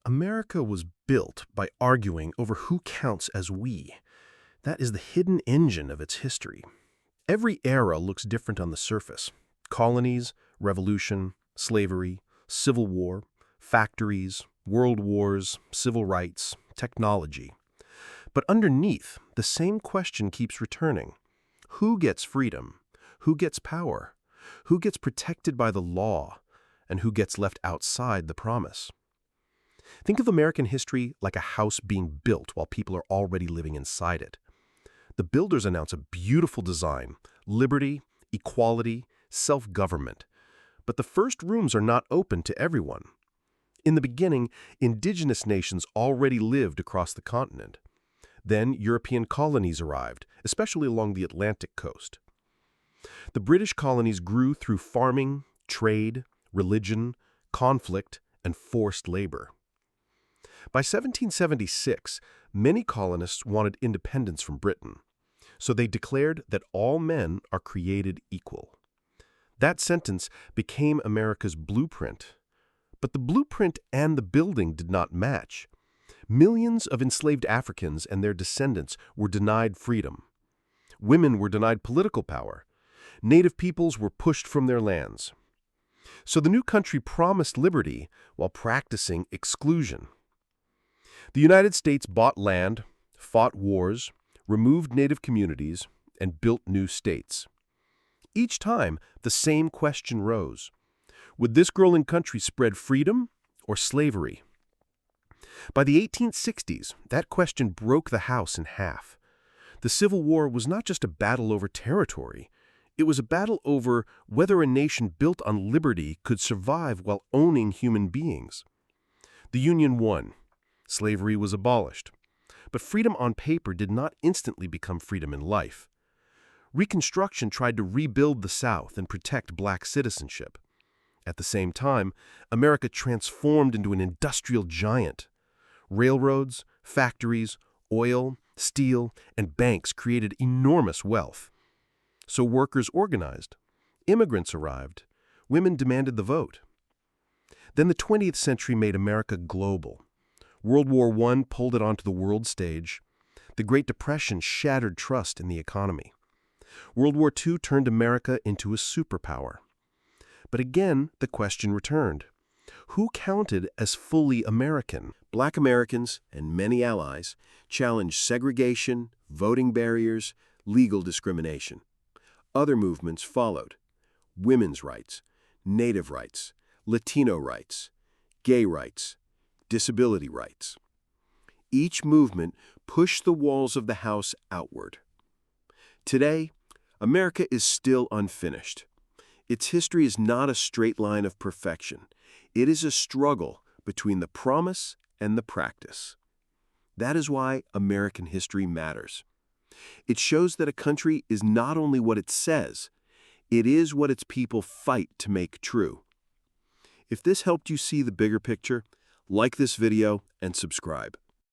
America was built by arguing over who counts as we. That is the hidden engine of its history. Every era looks different on the surface. Colonies, revolution, slavery, civil war, factories, world wars, civil rights, technology. But underneath, the same question keeps returning. Who gets freedom? Who gets power? Who gets protected by the law? And who gets left outside the promise? Think of American history like a house being built while people are already living inside it. The builders announce a beautiful design, liberty, equality, self-government. But the first rooms are not open to everyone. In the beginning, indigenous nations already lived across the continent. Then European colonies arrived, especially along the Atlantic coast. The British colonies grew through farming, trade, religion, conflict, and forced labor. By 1776, many colonists wanted independence from Britain, so they declared that all men are created equal. That sentence became America's blueprint. But the blueprint and the building did not match. Millions of enslaved Africans and their descendants were denied freedom. Women were denied political power. Native peoples were pushed from their lands. So the new country promised liberty while practicing exclusion. The United States bought land, fought wars, removed native communities, and built new states. Each time, the same question rose. Would this growing country spread freedom or slavery? By the 1860s, that question broke the House in half. The Civil War was not just a battle over territory. It was a battle over whether a nation built on liberty could survive while owning human beings. The Union won. Slavery was abolished. But freedom on paper did not instantly become freedom in life. Reconstruction tried to rebuild the South and protect black citizenship. At the same time, America transformed into an industrial giant. Railroads, factories, oil, steel, and banks created enormous wealth. So workers organized. Immigrants arrived. Women demanded the vote. Then the 20th century made America global. World War I pulled it onto the world stage. The Great Depression shattered trust in the economy. World War II turned America into a superpower. But again, the question returned. Who counted as fully American? Black Americans and many allies challenged segregation, voting barriers, legal discrimination. Other movements followed. Women's rights, Native rights, Latino rights, gay rights, disability rights. Each movement pushed the walls of the House outward. Today, America is still unfinished. Its history is not a straight line of perfection. It is a struggle between the promise and the practice. That is why American history matters. It shows that a country is not only what it says, it is what its people fight to make true. If this helped you see the bigger picture, like this video and subscribe.